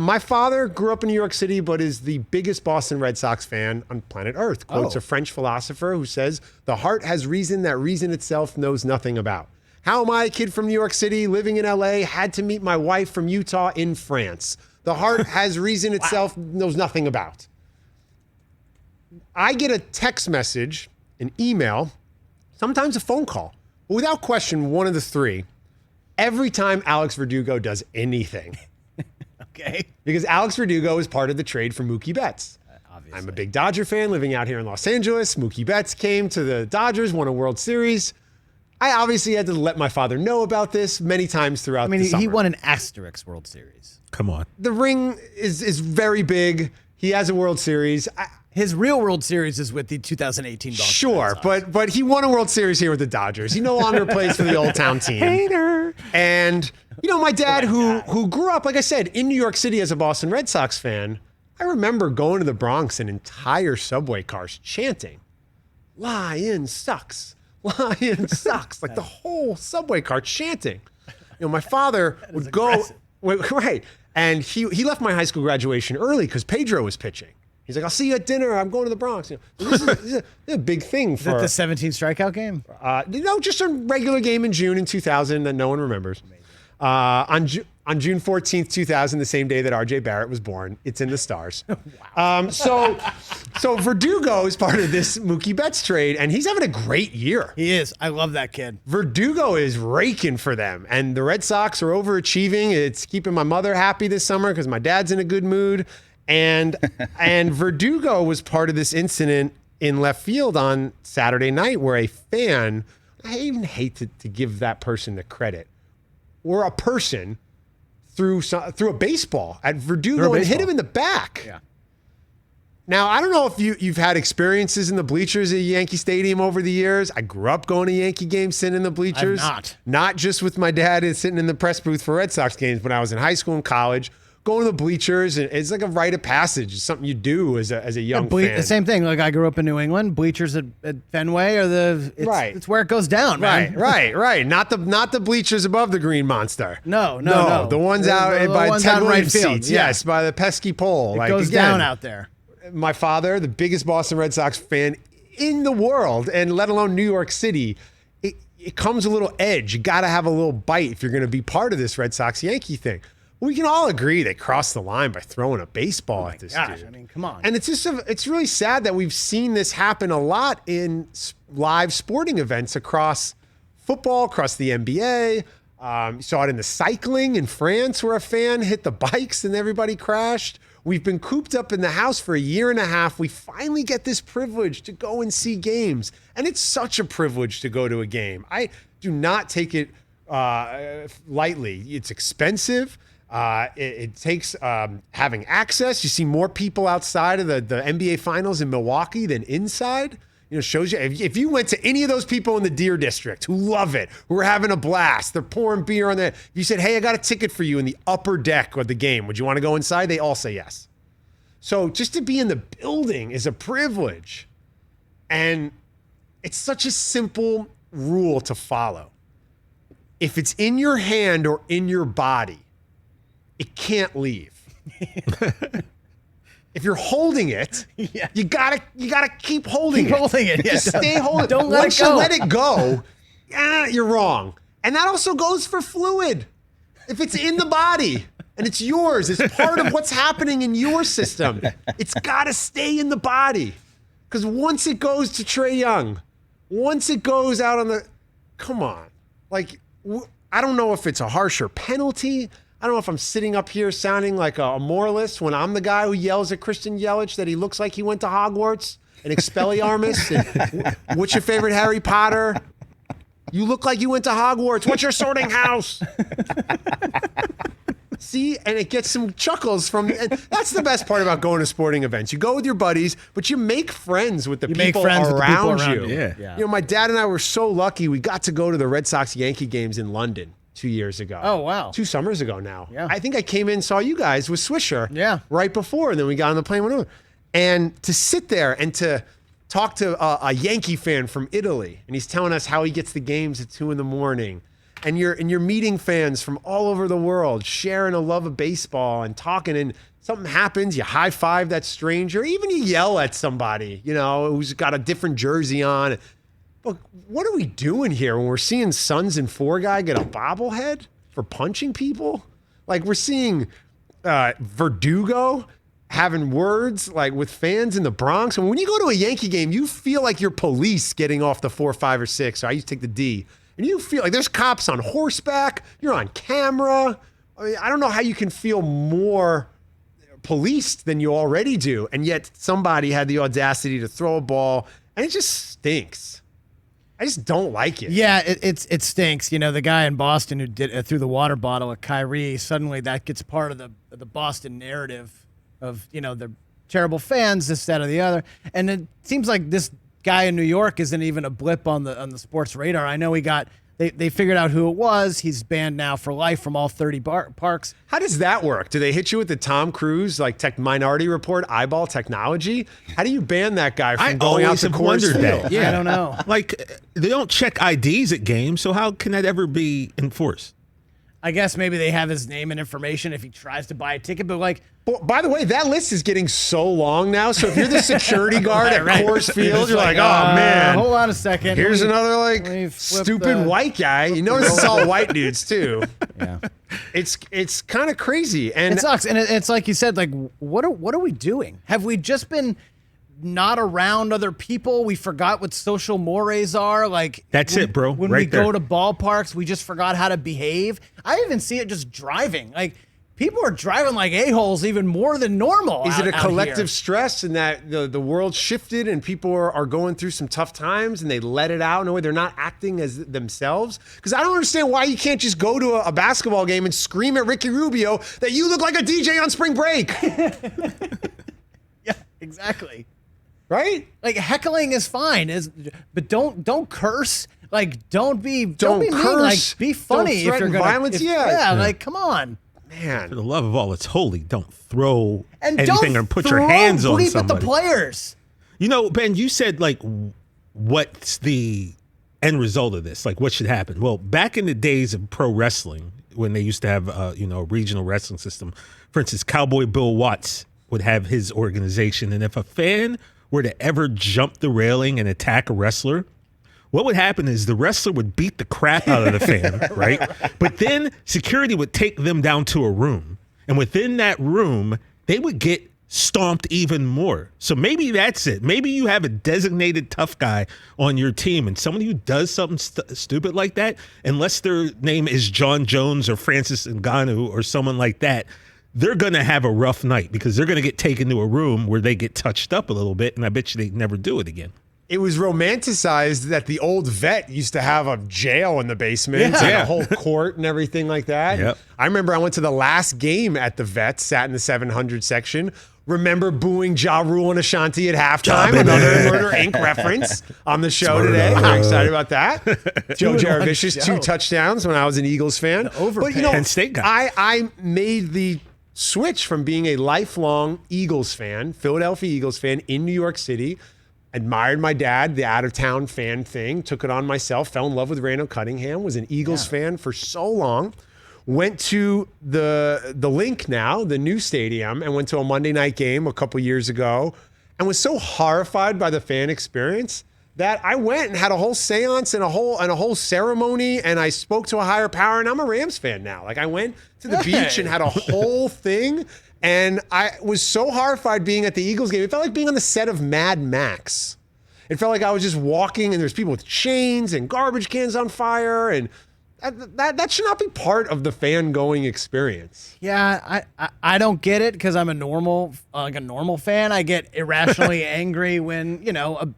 My father grew up in New York City, but is the biggest Boston Red Sox fan on planet Earth. Quotes a French philosopher who says, "The heart has reason that reason itself knows nothing about." How am I, a kid from New York City, living in LA, had to meet my wife from Utah in France? The heart has reason itself knows nothing about. I get a text message, an email, sometimes a phone call, but without question, one of the three, every time Alex Verdugo does anything. Okay. Because Alex Verdugo is part of the trade for Mookie Betts. Obviously. I'm a big Dodger fan living out here in Los Angeles. Mookie Betts came to the Dodgers, won a World Series. I obviously had to let my father know about this many times throughout the summer. He won an asterisk World Series. Come on. The ring is very big. He has a World Series. His real World Series is with the 2018 Boston Sure, Red Sox. but he won a World Series here with the Dodgers. He no longer plays for the Old Town team. Hater. And, my dad, who grew up, like I said, in New York City as a Boston Red Sox fan, I remember going to the Bronx and entire subway cars chanting, "Lion sucks. Lion sucks." Like the whole subway car chanting. My father would go, right. And he left my high school graduation early because Pedro was pitching. He's like, "I'll see you at dinner. I'm going to the Bronx." This is a big thing for. Is that the 17 strikeout game? Just a regular game in June in 2000 that no one remembers. On June 14th, 2000, the same day that RJ Barrett was born. It's in the stars. Wow. So Verdugo is part of this Mookie Betts trade, and he's having a great year. He is. I love that kid. Verdugo is raking for them, and the Red Sox are overachieving. It's keeping my mother happy this summer because my dad's in a good mood. And Verdugo was part of this incident in left field on Saturday night where a fan, I even hate to give that person the credit, or a person threw a baseball at Verdugo and hit him in the back. Yeah. Now, I don't know if you've had experiences in the bleachers at Yankee Stadium over the years. I grew up going to Yankee games, sitting in the bleachers. I've not. Not just with my dad and sitting in the press booth for Red Sox games, but I was in high school and college. Going to the bleachers, and it's like a rite of passage. It's something you do as a young fan. The same thing. Like I grew up in New England. Bleachers at Fenway are it's where it goes down, man. Right. Not the bleachers above the Green Monster. No. The ones out by ones Ted out in Williams right field. seats. Yeah. Yes, by the pesky pole. It goes down out there. My father, the biggest Boston Red Sox fan in the world, and let alone New York City, it comes a little edge. You got to have a little bite if you're going to be part of this Red Sox Yankee thing. We can all agree they crossed the line by throwing a baseball at this dude. I mean, come on. And it's really sad that we've seen this happen a lot in live sporting events across football, across the NBA. You saw it in the cycling in France where a fan hit the bikes and everybody crashed. We've been cooped up in the house for a year and a half. We finally get this privilege to go and see games. And it's such a privilege to go to a game. I do not take it lightly. It's expensive. It takes having access. You see more people outside of the NBA Finals in Milwaukee than inside. Shows you if you went to any of those people in the Deer District who love it, who are having a blast, they're pouring beer on there. If you said, "Hey, I got a ticket for you in the upper deck of the game. Would you want to go inside?" They all say yes. So just to be in the building is a privilege. And it's such a simple rule to follow. If it's in your hand or in your body, it can't leave. If you're holding it, you gotta keep holding it. Holding it. Yeah. Just stay holding it. Don't let Once it go. you let it go, you're wrong. And that also goes for fluid. If it's in the body and it's yours, it's part of what's happening in your system, it's gotta stay in the body. Because once it goes to Trae Young, once it goes out on the, come on. Like, I don't know if it's a harsher penalty. I don't know if I'm sitting up here sounding like a moralist when I'm the guy who yells at Christian Yelich that he looks like he went to Hogwarts and Expelliarmus. And, what's your favorite Harry Potter? You look like you went to Hogwarts. What's your sorting house? See, and it gets some chuckles from. And that's the best part about going to sporting events. You go with your buddies, but you make friends with the people around you. Yeah. My dad and I were so lucky. We got to go to the Red Sox Yankee games in London 2 years ago. Oh, wow. 2 summers ago now. Yeah. I think I came in, saw you guys with Swisher right before, and then we got on the plane, went over. And to sit there and to talk to a Yankee fan from Italy, and he's telling us how he gets the games at 2 a.m, and you're meeting fans from all over the world, sharing a love of baseball and talking, and something happens, you high five that stranger, even you yell at somebody, who's got a different jersey on. Look, what are we doing here when we're seeing Sons and Four guy get a bobblehead for punching people? Like, we're seeing Verdugo having words like with fans in the Bronx. And when you go to a Yankee game, you feel like you're police getting off the 4, 5, or 6. So I used to take the D. And you feel like there's cops on horseback. You're on camera. I mean, I don't know how you can feel more policed than you already do. And yet somebody had the audacity to throw a ball, and it just stinks. I just don't like it. Yeah, it stinks. The guy in Boston who did threw the water bottle at Kyrie, suddenly that gets part of the Boston narrative of, the terrible fans, this, that, or the other. And it seems like this guy in New York isn't even a blip on the sports radar. I know they figured out who it was. He's banned now for life from all 30 parks. How does that work? Do they hit you with the Tom Cruise, Minority Report eyeball technology? How do you ban that guy from going out to Coors Field? Yeah, I don't know. They don't check IDs at games, so how can that ever be enforced? I guess maybe they have his name and information if he tries to buy a ticket, but by the way, that list is getting so long now. So if you're the security guard at Coors Field, you're like, oh man, hold on a second. Here's another stupid white guy. You notice it's all white dudes too. Yeah, it's kind of crazy, and it sucks. And it's like you said, what are we doing? Have we just been not around other people? We forgot what social mores are. That's it, bro. When we go to ballparks, we just forgot how to behave. I even see it just driving. People are driving like a-holes even more than normal. Is it a collective stress in that the world shifted and people are going through some tough times and they let it out in a way they're not acting as themselves? Because I don't understand why you can't just go to a basketball game and scream at Ricky Rubio that you look like a DJ on spring break. Yeah, exactly. Right? Heckling is fine, but don't curse. Don't be curse. Mean. Be funny don't if you're gonna violence. Come on. Man. For the love of all that's holy, don't throw and anything or put your hands on somebody. At the players. Ben, you said what's the end result of this? What should happen? Well, back in the days of pro wrestling, when they used to have a regional wrestling system, for instance, Cowboy Bill Watts would have his organization, and if a fan were to ever jump the railing and attack a wrestler, what would happen is the wrestler would beat the crap out of the fan, right? But then security would take them down to a room. And within that room, they would get stomped even more. So maybe that's it. Maybe you have a designated tough guy on your team, and someone who does something stupid like that, unless their name is John Jones or Francis Ngannou or someone like that, they're going to have a rough night because they're going to get taken to a room where they get touched up a little bit, and I bet you they never do it again. It was romanticized that the old vet used to have a jail in the basement and a whole court and everything like that. Yep. I remember I went to the last game at the vet, sat in the 700 section. Remember booing Ja Rule and Ashanti at halftime, another Murder Inc. reference on the show today. I'm excited about that. Joe Jaravicious, 2 touchdowns when I was an Eagles fan. But Penn State guy. I made the switch from being a lifelong Eagles fan, Philadelphia Eagles fan in New York City. Admired my dad, the out-of-town fan thing, took it on myself, fell in love with Randall Cunningham, was an Eagles fan for so long, went to the Link now, the new stadium, and went to a Monday night game a couple years ago, and was so horrified by the fan experience that I went and had a whole seance and a whole ceremony, and I spoke to a higher power, and I'm a Rams fan now. I went to the beach and had a whole thing. And I was so horrified being at the Eagles game. It felt like being on the set of Mad Max. It felt like I was just walking and there's people with chains and garbage cans on fire. And that should not be part of the fan going experience. Yeah, I don't get it because I'm a normal fan. I get irrationally angry when,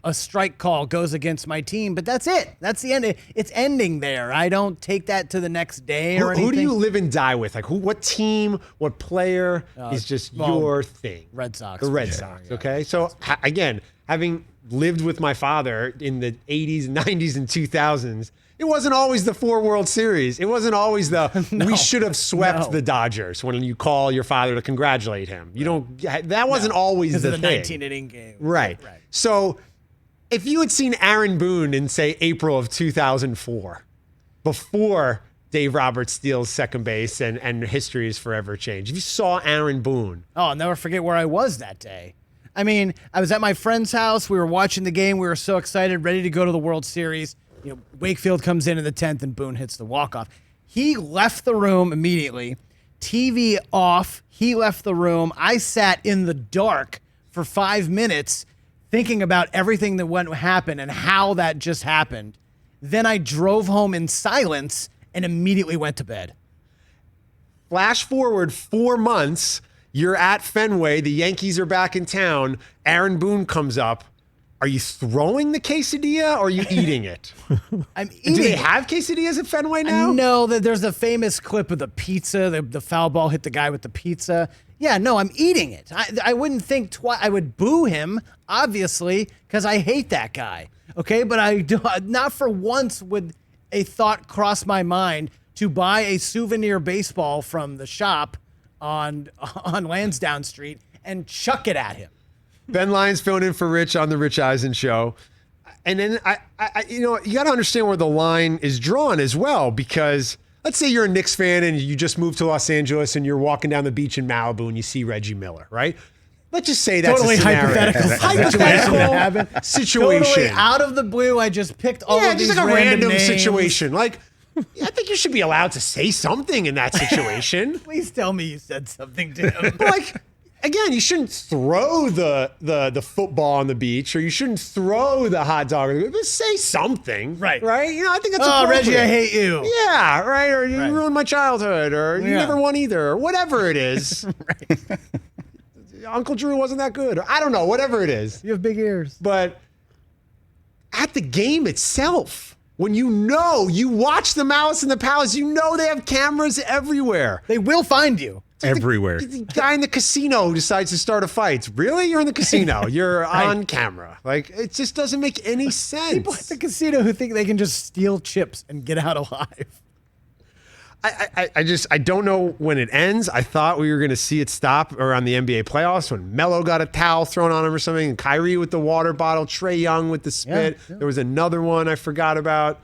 a strike call goes against my team, but that's it. That's the end. It's ending there. I don't take that to the next day or anything. Who do you live and die with? What team, what player is just your thing? Red Sox. The Red Sox, okay? So, again, having lived with my father in the 80s, 90s, and 2000s, it wasn't always the 4 World Series. It wasn't always we should have swept the Dodgers when you call your father to congratulate him. That wasn't always the thing. 19-inning game. Right. So if you had seen Aaron Boone in, say, April of 2004, before Dave Roberts steals second base and history is forever changed. If you saw Aaron Boone. Oh, I'll never forget where I was that day. I mean, I was at my friend's house. We were watching the game. We were so excited, ready to go to the World Series. You know, Wakefield comes in the 10th and Boone hits the walk-off. He left the room immediately. TV off. He left the room. I sat in the dark for 5 minutes thinking about everything that went happen and how that just happened. Then I drove home in silence and immediately went to bed. Flash forward 4 months, you're at Fenway, the Yankees are back in town, Aaron Boone comes up. Are you throwing the quesadilla or are you eating it? I'm eating. Do they have quesadillas at Fenway now? No, there's a famous clip of the pizza, the foul ball hit the guy with the pizza. Yeah, no, I'm eating it. I wouldn't think twice. I would boo him, obviously, because I hate that guy. Okay, but I do not for once would a thought cross my mind to buy a souvenir baseball from the shop on Lansdowne Street and chuck it at him. Ben Lyons filling in for Rich on the Rich Eisen Show. And then you got to understand where the line is drawn as well, because let's say you're a Knicks fan and you just moved to Los Angeles and you're walking down the beach in Malibu and you see Reggie Miller, right? Let's just say that's totally a scenario. hypothetical situation. Totally out of the blue, I just picked all of these just like a random names. situation. Like, I think you should be allowed to say something in that situation. Please tell me you said something to him. But like, again, you shouldn't throw the football on the beach, or you shouldn't throw the hot dog. Just say something, right? Right? You know, I think that's oh, appropriate. Reggie, I hate you. Yeah, right. Or you Right. ruined my childhood, or you never won either, or whatever it is. Right. Uncle Drew wasn't that good, or I don't know, whatever it is. You have big ears. But at the game itself, when you watch the Malice in the Palace, you know they have cameras everywhere. They will find you. Everywhere. The guy in the casino who decides to start a fight. Really? You're in the casino. You're on camera. Like, it just doesn't make any sense. People at the casino who think they can just steal chips and get out alive. I don't know when it ends. I thought we were going to see it stop around the NBA playoffs when Melo got a towel thrown on him or something, and Kyrie with the water bottle, Trae Young with the spit. Yeah. There was another one I forgot about.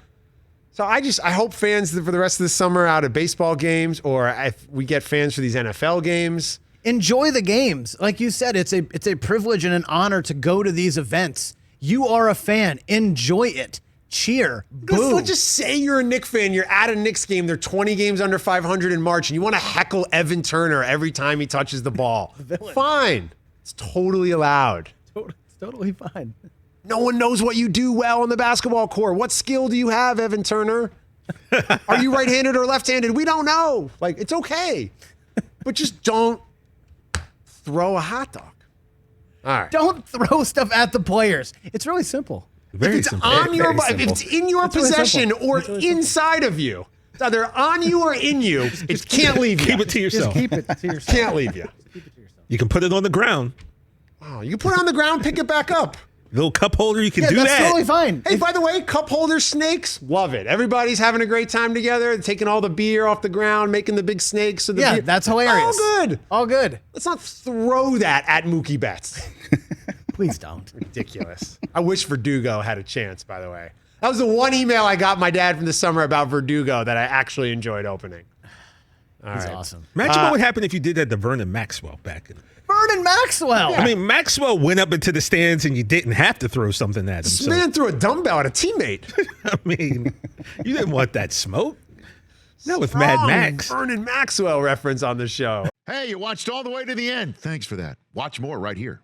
So I hope fans for the rest of the summer out of baseball games, or if we get fans for these NFL games, enjoy the games. Like you said, it's a privilege and an honor to go to these events. You are a fan. Enjoy it. Cheer. Boo. Let's just say you're a Knicks fan. You're at a Knicks game. They're 20 games under 500 in March, and you want to heckle Evan Turner every time he touches the ball. Fine. It's totally allowed. It's totally fine. No one knows what you do well on the basketball court. What skill do you have, Evan Turner? Are you right-handed or left-handed? We don't know. Like, it's okay. But just don't throw a hot dog. All right. Don't throw stuff at the players. It's really simple. Very If simple. if it's in your It's really possession simple. or It's really simple. inside of you, it's either on you or in you, it can't leave you. Keep it to yourself. Just keep it to yourself. Can't leave you. You can put it on the ground. Oh, you can put it on the ground, pick it back up. Little cup holder, you can Yeah, do that's that. totally fine. Hey, by the way, cup holder snakes, love it. Everybody's having a great time together, taking all the beer off the ground, making the big snakes. So the Yeah, beer, that's hilarious. All good. All good. Let's not throw that at Mookie Betts. Please don't. Ridiculous. I wish Verdugo had a chance, by the way. That was the one email I got my dad from the summer about Verdugo that I actually enjoyed opening. He's awesome. Imagine what would happen if you did that to Vernon Maxwell back in. Vernon Maxwell. I mean, Maxwell went up into the stands and you didn't have to throw something at him. This So, man threw a dumbbell at a teammate. I mean, you didn't want that smoke. Not with Mad Strong Max. Vernon Maxwell reference on the show. Hey, you watched all the way to the end. Thanks for that. Watch more right here.